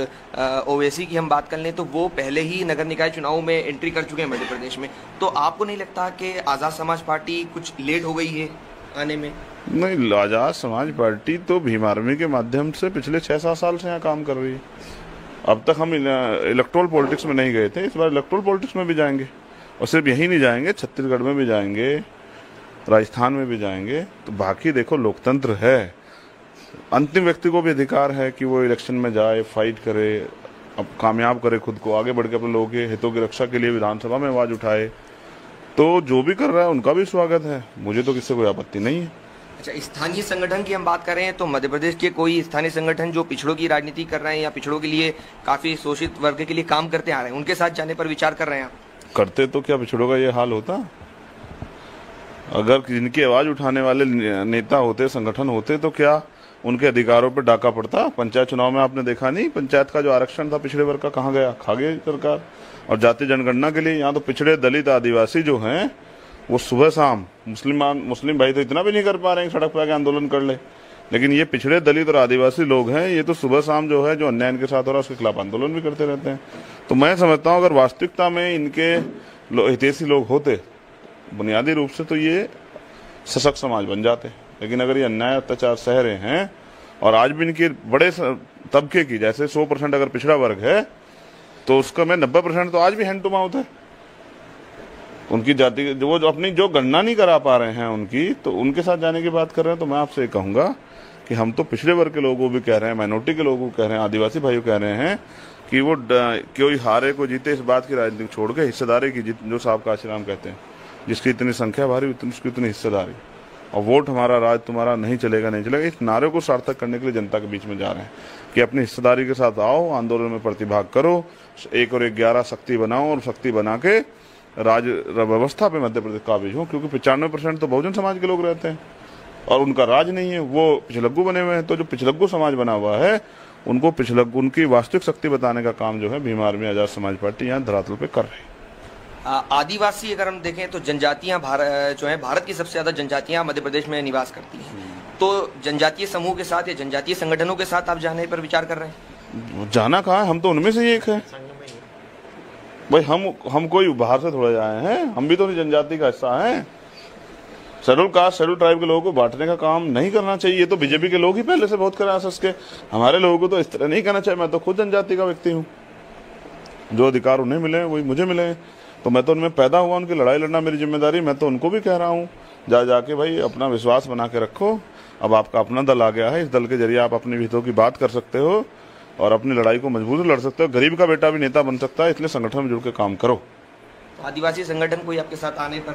ओवैसी की हम बात कर लें तो वो पहले ही नगर निकाय चुनाव में एंट्री कर चुके हैं मध्य प्रदेश में, तो आपको नहीं लगता कि आज़ाद समाज पार्टी कुछ लेट हो गई है आने में? नहीं, आज़ाद समाज पार्टी तो भीम आर्मी के माध्यम से पिछले 6-7 साल से यहाँ काम कर रही है। अब तक हम इलेक्ट्रोल पॉलिटिक्स में नहीं गए थे, इस बार इलेक्ट्रोल पॉलिटिक्स में भी जाएंगे। और सिर्फ यही नहीं जाएंगे, छत्तीसगढ़ में भी जाएंगे, राजस्थान में भी जाएंगे। तो बाकी देखो, लोकतंत्र है, अंतिम व्यक्ति को भी अधिकार है कि वो इलेक्शन में जाए, फाइट करे, अब कामयाब करे, खुद को आगे बढ़ के अपने लोगों के हितों की रक्षा के लिए विधानसभा में आवाज उठाए। तो जो भी कर रहा है उनका भी स्वागत है, मुझे तो किससे कोई आपत्ति नहीं है। अच्छा, स्थानीय संगठन की हम बात करें तो मध्य प्रदेश के कोई स्थानीय संगठन जो पिछड़ों की राजनीति कर रहे हैं या पिछड़ों के लिए काफी शोषित वर्ग के लिए काम करते आ रहे हैं, उनके साथ जाने पर विचार कर रहे हैं? करते तो क्या पिछड़ों का ये हाल होता? अगर जिनकी आवाज उठाने वाले नेता होते, संगठन होते, तो क्या उनके अधिकारों पर डाका पड़ता? पंचायत चुनाव में आपने देखा नहीं, पंचायत का जो आरक्षण था पिछड़े वर्ग का कहाँ गया? खा गई सरकार। और जाति जनगणना के लिए यहाँ तो पिछड़े, दलित, आदिवासी जो हैं वो सुबह शाम, मुस्लिम भाई तो इतना भी नहीं कर पा रहे हैं सड़क पर आके आंदोलन कर ले, लेकिन ये पिछड़े, दलित और आदिवासी लोग हैं, ये तो सुबह शाम जो है, जो अन्याय इनके साथ हो रहा है उसके खिलाफ आंदोलन भी करते रहते हैं। तो मैं समझता हूँ अगर वास्तविकता में इनके हितैषी लोग होते बुनियादी रूप से, तो ये सशक्त समाज बन जाते। लेकिन अगर ये अन्याय अत्याचार सह रहे हैं और आज भी इनके बड़े तबके की, जैसे 100% अगर पिछड़ा वर्ग है तो उसका में 90% तो आज भी हैंड टू माउथ है। उनकी जाति जो अपनी जो गणना नहीं करा पा रहे हैं उनकी, तो उनके साथ जाने की बात कर रहे हैं। तो मैं आपसे कहूंगा कि हम तो पिछड़े वर्ग के लोगों को भी कह रहे हैं, माइनॉरिटी के लोगों को कह रहे हैं, आदिवासी भाइयों कह रहे हैं कि वो कोई हारे को जीते, इस बात की राजनीति छोड़ के हिस्सेदारी की, जो साहब का आश्राम कहते हैं, जिसकी इतनी संख्या भारी उसकी उतनी हिस्सेदारी, और वोट हमारा राज तुम्हारा नहीं चलेगा, नहीं चलेगा, इस नारे को सार्थक करने के लिए जनता के बीच में जा रहे हैं कि अपनी हिस्सेदारी के साथ आओ, आंदोलन में प्रतिभाग करो, 1 और 1 11 शक्ति बनाओ और शक्ति बना के राज व्यवस्था पे मध्य प्रदेश काबिज हो। क्योंकि 95% तो बहुजन समाज के लोग रहते हैं और उनका राज नहीं है, वो पिछलग्गू बने हुए हैं। तो जो पिछलग्गू समाज बना हुआ है उनको पिछलग्गू, उनकी वास्तविक शक्ति बताने का काम जो है भीम आर्मी आजाद समाज पार्टी यहाँ धरातल पे कर रही है। आदिवासी अगर हम देखें तो जनजातियां जो है भारत की सबसे ज्यादा जनजातियां मध्य प्रदेश में निवास करती हैं, तो जनजातीय समूह के साथ या जनजातीय संगठनों के साथ आप जाने पर विचार कर रहे हैं? जाना कहाँ है, हम तो उनमें से एक है भाई। हम कोई बाहर से थोड़े आए हैं, हम भी तो जनजाति का हिस्सा हैं। शेड्यूल कास्ट, शेड्यूल ट्राइब के लोगों को बांटने का काम नहीं करना चाहिए। ये तो बीजेपी के लोग ही पहले से बहुत करा सके, हमारे लोगों को तो इस तरह नहीं करना चाहिए। मैं तो खुद जनजाति का व्यक्ति हूँ, जो अधिकार उन्हें मिले वही मुझे मिले, तो मैं तो उनमें पैदा हुआ, उनकी लड़ाई लड़ना मेरी जिम्मेदारी। मैं तो उनको भी कह रहा हूँ जाके भाई अपना विश्वास बना के रखो। अब आपका अपना दल आ गया है, इस दल के जरिए आप अपने हितों की बात कर सकते हो और अपनी लड़ाई को मजबूत लड़ सकते हो। गरीब का बेटा भी नेता बन सकता है, इसलिए संगठन में जुड़ के काम करो। आदिवासी संगठन कोई आपके साथ आने पर,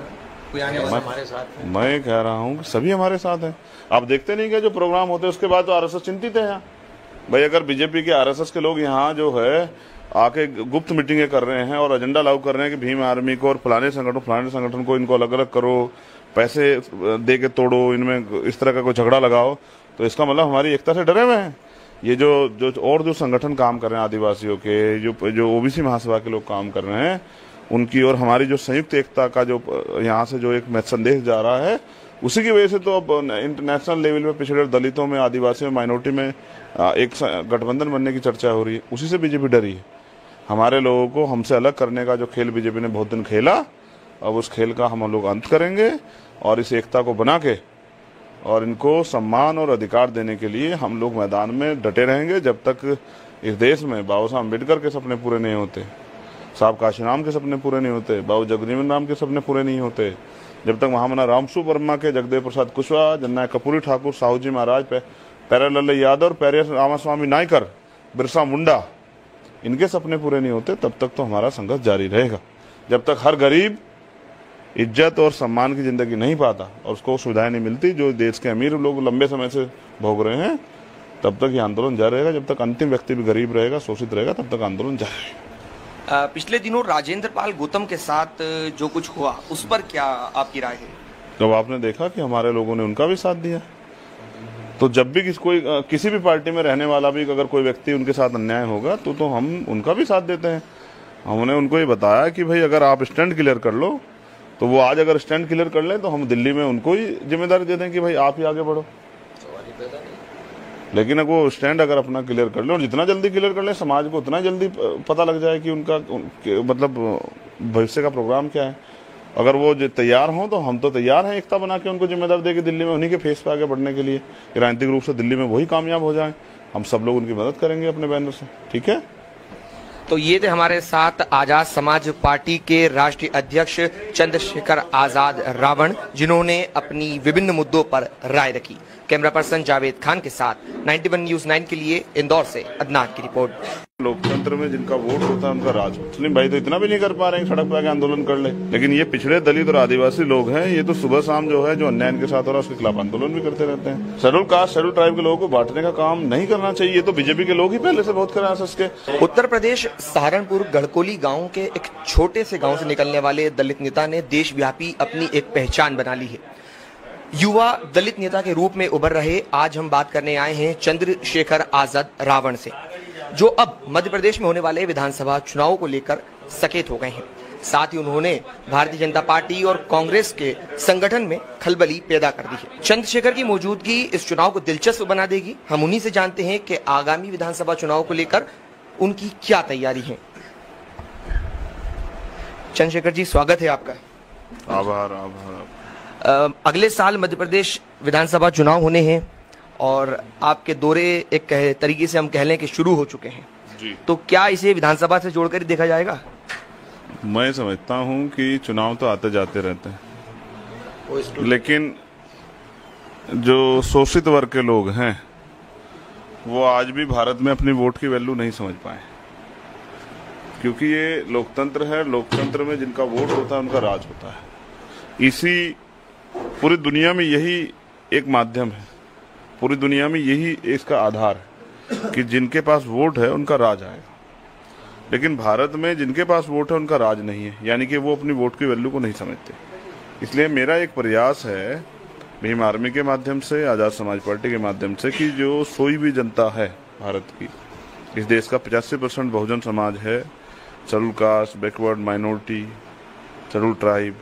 कोई आने वाला हमारे साथ है? मैं कह रहा हूँ कि सभी हमारे साथ हैं। आप देखते नहीं क्या जो प्रोग्राम होते हैं उसके बाद तो आरएसएस चिंतित है यहाँ भाई। अगर बीजेपी के आरएसएस के लोग यहाँ जो है आके गुप्त मीटिंगें कर रहे हैं और एजेंडा लागू कर रहे हैं कि भीम आर्मी को और फलाने संगठन को इनको अलग अलग करो, पैसे दे के तोड़ो, इनमें इस तरह का कोई झगड़ा लगाओ, तो इसका मतलब हमारी एकता से डरे हुए हैं। ये जो संगठन काम कर रहे हैं आदिवासियों के, जो ओबीसी महासभा के लोग काम कर रहे हैं, उनकी और हमारी जो संयुक्त एकता का जो यहाँ से जो एक संदेश जा रहा है, उसी की वजह से तो अब इंटरनेशनल लेवल पे पिछड़े दलितों में, आदिवासियों में, माइनॉरिटी में एक गठबंधन बनने की चर्चा हो रही है। उसी से बीजेपी डरी है। हमारे लोगों को हमसे अलग करने का जो खेल बीजेपी ने बहुत दिन खेला, अब उस खेल का हम लोग अंत करेंगे और इस एकता को बना के और इनको सम्मान और अधिकार देने के लिए हम लोग मैदान में डटे रहेंगे। जब तक इस देश में बाबा साहब अम्बेडकर के सपने पूरे नहीं होते, साहब काशीराम के सपने पूरे नहीं होते, बाबू जगजीवन राम के सपने पूरे नहीं होते, जब तक महामना रामसू वर्मा के, जगदेव प्रसाद कुशवाहा, जननायक कपूरी ठाकुर, साहू जी महाराज, प्यारेलाल यादव, प्यारे रामास्वामी नायकर, बिरसा मुंडा, इनके सपने पूरे नहीं होते, तब तक तो हमारा संघर्ष जारी रहेगा। जब तक हर गरीब इज्जत और सम्मान की जिंदगी नहीं पाता और उसको सुविधाएं नहीं मिलती जो देश के अमीर लोग लंबे समय से भोग रहे हैं, तब तक ये आंदोलन जारी रहेगा। जब तक अंतिम व्यक्ति भी गरीब रहेगा, शोषित रहेगा, तब तक आंदोलन जारी रहेगा। पिछले दिनों राजेंद्र पाल गौतम के साथ जो कुछ हुआ, उस पर क्या आपकी राय है? जब आपने देखा कि हमारे लोगों ने उनका भी साथ दिया, तो जब भी किसी भी पार्टी में रहने वाला भी अगर कोई व्यक्ति उनके साथ अन्याय होगा तो हम उनका भी साथ देते हैं। हमने उनको ये बताया कि भाई अगर आप स्टैंड क्लियर कर लो तो वो आज अगर स्टैंड क्लियर कर लें तो हम दिल्ली में उनको ही जिम्मेदारी दे दें कि भाई आप ही आगे बढ़ो। लेकिन अगर वो स्टैंड अगर अपना क्लियर कर ले और जितना जल्दी क्लियर कर ले समाज को उतना जल्दी पता लग जाए कि उनका मतलब भविष्य का प्रोग्राम क्या है। अगर वो तैयार हों तो हम तो तैयार हैं एकता बना के उनको जिम्मेदार देके दिल्ली में उन्हीं के फेस पे आगे बढ़ने के लिए, राजनीतिक रूप से दिल्ली में वही कामयाब हो जाए। हम सब लोग उनकी मदद करेंगे अपने बैनर से। ठीक है। तो ये थे हमारे साथ आजाद समाज पार्टी के राष्ट्रीय अध्यक्ष चंद्रशेखर आजाद रावण, जिन्होंने अपनी विभिन्न मुद्दों पर राय रखी। कैमरा पर्सन जावेद खान के साथ 91 न्यूज़ 9 के लिए इंदौर से अदनान की रिपोर्ट। लोकतंत्र में जिनका वोट होता है उनका राज। मुस्लिम भाई तो इतना भी नहीं कर पा रहे हैं सड़क पर आके आंदोलन कर ले, लेकिन ये पिछड़े दलित और आदिवासी लोग हैं, ये तो सुबह शाम जो है जो अन्याय इनके साथ हो रहा है उसके खिलाफ आंदोलन भी करते रहते हैं। शेड्यूल कास्ट शेड्यूल ट्राइब के लोगों को बांटने का काम नहीं करना चाहिए, ये तो बीजेपी के लोग ही पहले से बहुत कर रहे हैं इसके। उत्तर प्रदेश सहारनपुर गढ़कोली गांव के एक छोटे से गांव से निकलने वाले दलित नेता ने देशव्यापी अपनी एक पहचान बना ली है। युवा दलित नेता के रूप में उभर रहे आज हम बात करने आए हैं चंद्रशेखर आजाद रावण से, जो अब मध्य प्रदेश में होने वाले विधानसभा चुनाव को लेकर सचेत हो गए हैं। साथ ही उन्होंने भारतीय जनता पार्टी और कांग्रेस के संगठन में खलबली पैदा कर दी है। चंद्रशेखर की मौजूदगी इस चुनाव को दिलचस्प बना देगी। हम उन्हीं से जानते हैं कि आगामी विधानसभा चुनाव को लेकर उनकी क्या तैयारी है। चंद्रशेखर जी, स्वागत है आपका। आभार। अगले साल मध्य प्रदेश विधानसभा चुनाव होने हैं और आपके दौरे एक तरीके से हम कह लें कि शुरू हो चुके हैं जी। तो क्या इसे विधानसभा से जोड़कर ही देखा जाएगा? मैं समझता हूं कि चुनाव तो आते जाते रहते हैं, लेकिन जो शोषित वर्ग के लोग हैं वो आज भी भारत में अपनी वोट की वैल्यू नहीं समझ पाए, क्योंकि ये लोकतंत्र है। लोकतंत्र में जिनका वोट होता है उनका राज होता है। इसी पूरी दुनिया में यही एक माध्यम है, पूरी दुनिया में यही इसका आधार है कि जिनके पास वोट है उनका राज आएगा। लेकिन भारत में जिनके पास वोट है उनका राज नहीं है, यानी कि वो अपनी वोट की वैल्यू को नहीं समझते। इसलिए मेरा एक प्रयास है भीम आर्मी के माध्यम से, आजाद समाज पार्टी के माध्यम से, कि जो सोई भी जनता है भारत की, इस देश का 85% बहुजन समाज है, schedule caste, backward minority, schedule tribe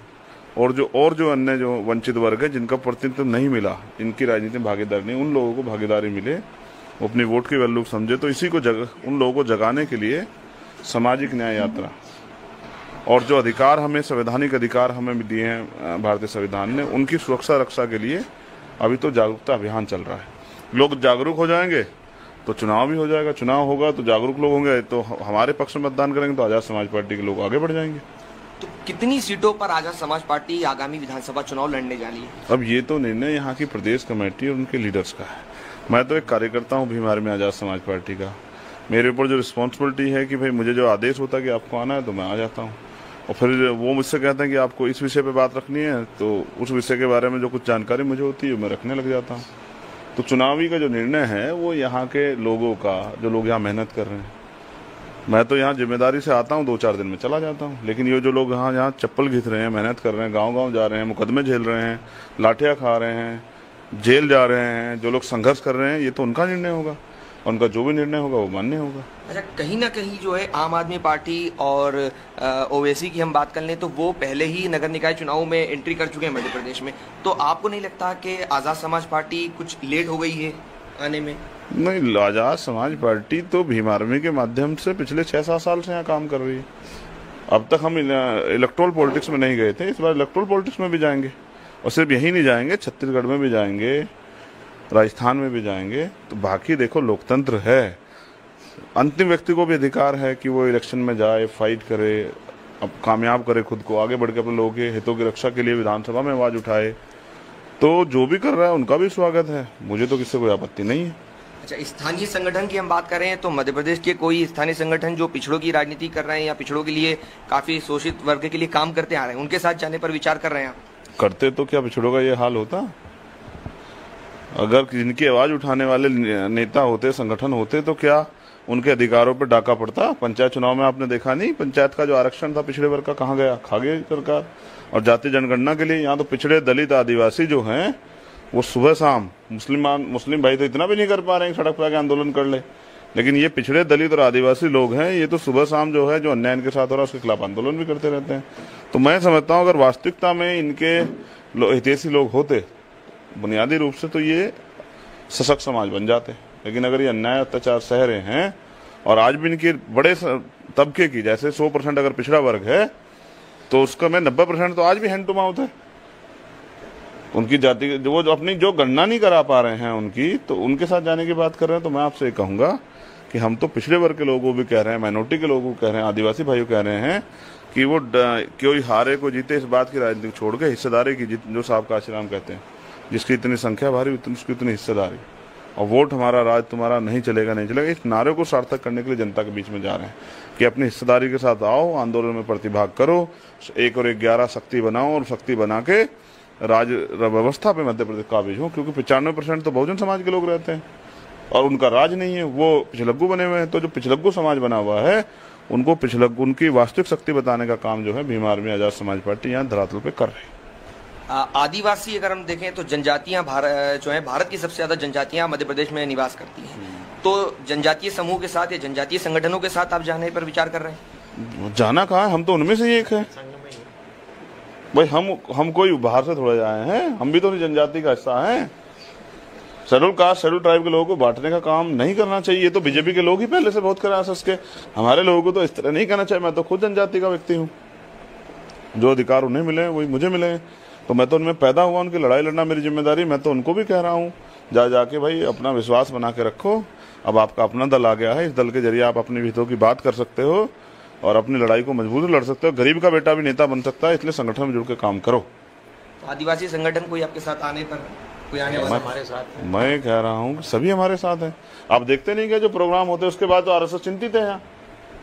और जो अन्य जो वंचित वर्ग है जिनका प्रतिनिधित्व नहीं मिला, इनकी राजनीति में भागीदारी नहीं, उन लोगों को भागीदारी मिले, वो अपनी वोट की वैल्यू समझे। तो इसी को उन लोगों को जगाने के लिए सामाजिक न्याय यात्रा और जो अधिकार हमें, संवैधानिक अधिकार हमें दिए हैं भारतीय संविधान ने, उनकी सुरक्षा रक्षा के लिए अभी तो जागरूकता अभियान चल रहा है। लोग जागरूक हो जाएंगे तो चुनाव भी हो जाएगा, चुनाव होगा तो जागरूक लोग होंगे तो हमारे पक्ष में मतदान करेंगे तो आजाद समाज पार्टी के लोग आगे बढ़ जाएंगे। तो कितनी सीटों पर आजाद समाज पार्टी आगामी विधानसभा चुनाव लड़ने जा रही है? अब ये तो निर्णय यहाँ की प्रदेश कमेटी और उनके लीडर्स का है। मैं तो एक कार्यकर्ता हूँ भीम आर्मी आजाद समाज पार्टी का। मेरे ऊपर जो रिस्पॉन्सिबिलिटी है कि भाई मुझे जो आदेश होता है कि आपको आना है तो मैं आ जाता हूँ, और फिर वो मुझसे कहते हैं कि आपको इस विषय पे बात रखनी है तो उस विषय के बारे में जो कुछ जानकारी मुझे होती है मैं रखने लग जाता हूँ। तो चुनावी का जो निर्णय है वो यहाँ के लोगों का, जो लोग यहाँ मेहनत कर रहे हैं, मैं तो यहाँ जिम्मेदारी से आता हूँ, 2-4 दिन में चला जाता हूँ। लेकिन ये जो लोग यहाँ चप्पल घिस रहे हैं, मेहनत कर रहे हैं, गाँव-गाँव जा रहे हैं, मुकदमे झेल रहे हैं, लाठियाँ खा रहे हैं, जेल जा रहे हैं, जो लोग संघर्ष कर रहे हैं, ये तो उनका निर्णय होगा, उनका जो भी निर्णय होगा वो मान्य होगा। अच्छा, कहीं ना कहीं जो है आम आदमी पार्टी और ओवैसी की हम बात कर लें तो वो पहले ही नगर निकाय चुनाव में एंट्री कर चुके हैं मध्य प्रदेश में, तो आपको नहीं लगता कि आजाद समाज पार्टी कुछ लेट हो गई है आने में? नहीं, आजाद समाज पार्टी तो भीम आर्मी के माध्यम से पिछले 6-7 साल से यहाँ काम कर रही है। अब तक हम इलेक्ट्रोल पॉलिटिक्स में नहीं गए थे, इस बार इलेक्ट्रोल पॉलिटिक्स में भी जाएंगे, और सिर्फ यही नहीं जाएंगे, छत्तीसगढ़ में भी जाएंगे, राजस्थान में भी जाएंगे। तो बाकी देखो, लोकतंत्र है, अंतिम व्यक्ति को भी अधिकार है कि वो इलेक्शन में जाए, फाइट करे, अब कामयाब करे खुद को, आगे बढ़ के अपने लोगों के हितों की रक्षा के लिए विधानसभा में आवाज उठाए। तो जो भी कर रहा है उनका भी स्वागत है, मुझे तो किसी कोई आपत्ति नहीं है। अच्छा, स्थानीय संगठन की हम बात करें तो मध्य प्रदेश के कोई स्थानीय संगठन जो पिछड़ों की राजनीति कर रहे हैं या पिछड़ों के लिए काफी शोषित वर्ग के लिए काम करते आ रहे हैं, उनके साथ जाने पर विचार कर रहे हैं आप? करते तो क्या पिछड़ों का ये हाल होता? अगर जिनकी आवाज उठाने वाले नेता होते, संगठन होते, तो क्या उनके अधिकारों पर डाका पड़ता? पंचायत चुनाव में आपने देखा नहीं, पंचायत का जो आरक्षण था पिछड़े वर्ग का कहाँ गया? खा गई सरकार। और जाति जनगणना के लिए यहाँ तो पिछड़े दलित आदिवासी जो हैं वो सुबह शाम मुस्लिम भाई तो इतना भी नहीं कर पा रहे हैं सड़क पर आके आंदोलन कर ले, लेकिन ये पिछड़े दलित और आदिवासी लोग हैं, ये तो सुबह शाम जो है जो अन्याय इनके साथ हो रहा है उसके खिलाफ आंदोलन भी करते रहते हैं। तो मैं समझता हूँ अगर वास्तविकता में इनके हितैषी लोग होते बुनियादी रूप से तो ये सशक्त समाज बन जाते, लेकिन अगर ये अन्याय अत्याचार सह रहे हैं और आज भी इनके बड़े तबके की जैसे 100% अगर पिछड़ा वर्ग है तो उसका में 90% तो आज भी हैंड टू माउथ है। उनकी जाति वो जो अपनी जो गणना नहीं करा पा रहे हैं उनकी, तो उनके साथ जाने की बात कर रहे हैं। तो मैं आपसे कहूंगा कि हम तो पिछड़े वर्ग के लोगों को भी कह रहे हैं, माइनॉरिटी के लोगों को कह रहे हैं, आदिवासी भाइयों कह रहे हैं कि वो कोई हारे को जीते इस बात की राजनीति छोड़ के हिस्सेदारी की जो साहब काशीराम कहते हैं, जिसकी इतनी संख्या भारी उसकी उतनी हिस्सेदारी, और वोट हमारा राज तुम्हारा नहीं चलेगा नहीं चलेगा, इस नारे को सार्थक करने के लिए जनता के बीच में जा रहे हैं कि अपनी हिस्सेदारी के साथ आओ, आंदोलन में प्रतिभाग करो, 1 और 1 11 शक्ति बनाओ और शक्ति बना के राज व्यवस्था पे मध्य प्रदेश काबिज हो, क्योंकि 95% तो बहुजन समाज के लोग रहते हैं और उनका राज नहीं है, वो पिछलग्गू बने हुए हैं। तो जो पिछलग्गू समाज बना हुआ है उनको उनकी वास्तविक शक्ति बताने का काम जो है भीम आर्मी आजाद समाज पार्टी यहाँ धरातल पे कर रही है। आदिवासी अगर हम देखें तो जनजातियां जो है भारत की सबसे ज्यादा जनजातियां मध्य प्रदेश में निवास करती हैं, तो जनजातीय समूह के साथ या जनजातीय संगठनों के साथ आप जाने पर विचार कर रहे हैं? जाना कहाँ है, हम तो उनमें से ही एक है भाई। हम कोई बाहर से थोड़े आए हैं, हम भी तो जनजाति का हिस्सा हैं। शेड्यूल कास्ट शेड्यूल ट्राइब के लोगों को बांटने का काम नहीं करना चाहिए, ये तो बीजेपी के लोग ही पहले से बहुत कर सके। हमारे लोगों को तो इस तरह नहीं करना चाहिए। मैं तो खुद जनजाति का व्यक्ति हूँ, जो अधिकार उन्हें मिले वही मुझे मिले, तो मैं तो उनमें पैदा हुआ, उनकी लड़ाई लड़ना मेरी जिम्मेदारी। मैं तो उनको भी कह रहा हूँ जाके भाई अपना विश्वास बना के रखो। अब आपका अपना दल आ गया है, इस दल के जरिए आप अपने हितों की बात कर सकते हो और अपनी लड़ाई को मजबूत लड़ सकते हो। गरीब का बेटा भी नेता बन सकता है, इसलिए संगठन में जुड़ के काम करो। आदिवासी संगठन कोई आपके साथ आने पर कोई आने वाला हमारे साथ? मैं कह रहा हूँ सभी हमारे साथ हैं। आप देखते नहीं क्या जो प्रोग्राम होते हैं उसके बाद तो आरएसएस चिंतित है यहाँ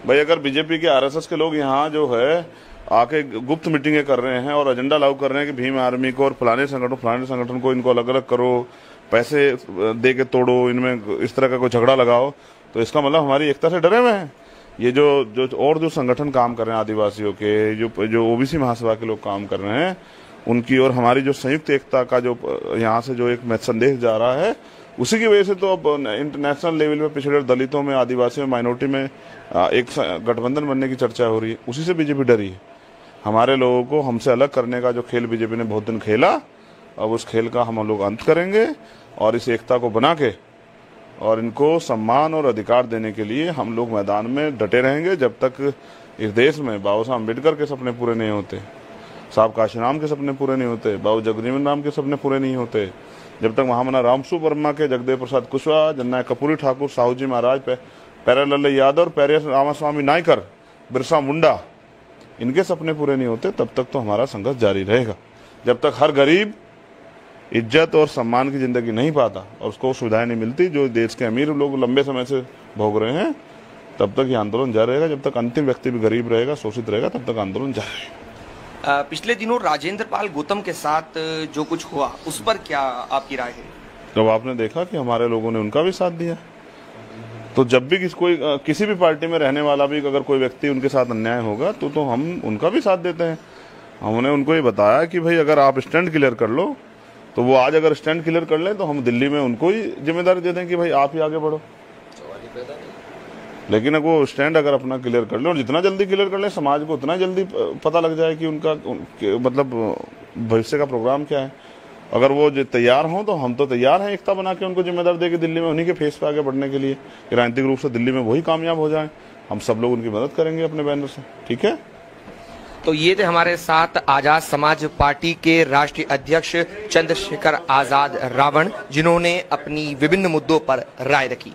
भाई। अगर बीजेपी के आरएसएस के लोग यहाँ जो है आके गुप्त मीटिंगें कर रहे हैं और एजेंडा लागू कर रहे हैं कि भीम आर्मी को और फलाने संगठन को इनको अलग अलग करो, पैसे दे के तोड़ो, इनमें इस तरह का कोई झगड़ा लगाओ, तो इसका मतलब हमारी एकता से डरे हुए हैं। ये जो संगठन काम कर रहे हैं आदिवासियों के, जो ओबीसी महासभा के लोग काम कर रहे हैं, उनकी और हमारी जो संयुक्त एकता का जो यहाँ से जो एक संदेश जा रहा है, उसी की वजह से तो अब इंटरनेशनल लेवल पे पिछड़े दलितों में, आदिवासियों में, माइनॉरिटी में एक गठबंधन बनने की चर्चा हो रही है। उसी से बीजेपी डरी है। हमारे लोगों को हमसे अलग करने का जो खेल बीजेपी ने बहुत दिन खेला, अब उस खेल का हम लोग अंत करेंगे और इस एकता को बना के और इनको सम्मान और अधिकार देने के लिए हम लोग मैदान में डटे रहेंगे जब तक इस देश में बाबा साहब अम्बेडकर के सपने पूरे नहीं होते, साहब काशीराम के सपने पूरे नहीं होते, बाबू जगजीवन राम के सपने पूरे नहीं होते, जब तक महामना रामसू वर्मा के, जगदेव प्रसाद कुशवाहा, जननायक कर्पूरी ठाकुर, साहू जी महाराज, प्यारेलाल यादव, प्यारे रामास्वामी नायकर, बिरसा मुंडा, इनके सपने पूरे नहीं होते, तब तक तो हमारा संघर्ष जारी रहेगा। जब तक हर गरीब इज्जत और सम्मान की जिंदगी नहीं पाता और उसको सुविधाएं नहीं मिलती जो देश के अमीर लोग लंबे समय से भोग रहे हैं, तब तक ये आंदोलन जारी रहेगा। जब तक अंतिम व्यक्ति भी गरीब रहेगा, शोषित रहेगा, तब तक आंदोलन जारी रहेगा। पिछले दिनों राजेंद्र पाल गौतम के साथ जो कुछ हुआ उस पर क्या आपकी राय है? जब आपने देखा कि हमारे लोगों ने उनका भी साथ दिया, तो जब भी किसी भी पार्टी में रहने वाला भी अगर कोई व्यक्ति उनके साथ अन्याय होगा तो हम उनका भी साथ देते हैं। हमने उनको ये बताया कि भाई अगर आप स्टैंड क्लियर कर लो, तो वो आज अगर स्टैंड क्लियर कर लें तो हम दिल्ली में उनको ही जिम्मेदारी दे दें कि भाई आप ही आगे बढ़ो। लेकिन वो स्टैंड अगर अपना क्लियर कर ले और जितना जल्दी क्लियर कर ले, समाज को उतना जल्दी पता लग जाए कि उनका मतलब भविष्य का प्रोग्राम क्या है। अगर वो तैयार हों तो हम तो तैयार हैं एकता बना के उनको जिम्मेदार दे के दिल्ली में उन्हीं के फेस पे आगे बढ़ने के लिए, राजनीतिक रूप से दिल्ली में वही कामयाब हो जाए। हम सब लोग उनकी मदद करेंगे अपने बैनर से, ठीक है। तो ये थे हमारे साथ आजाद समाज पार्टी के राष्ट्रीय अध्यक्ष चंद्रशेखर आजाद रावण, जिन्होंने अपनी विभिन्न मुद्दों पर राय रखी।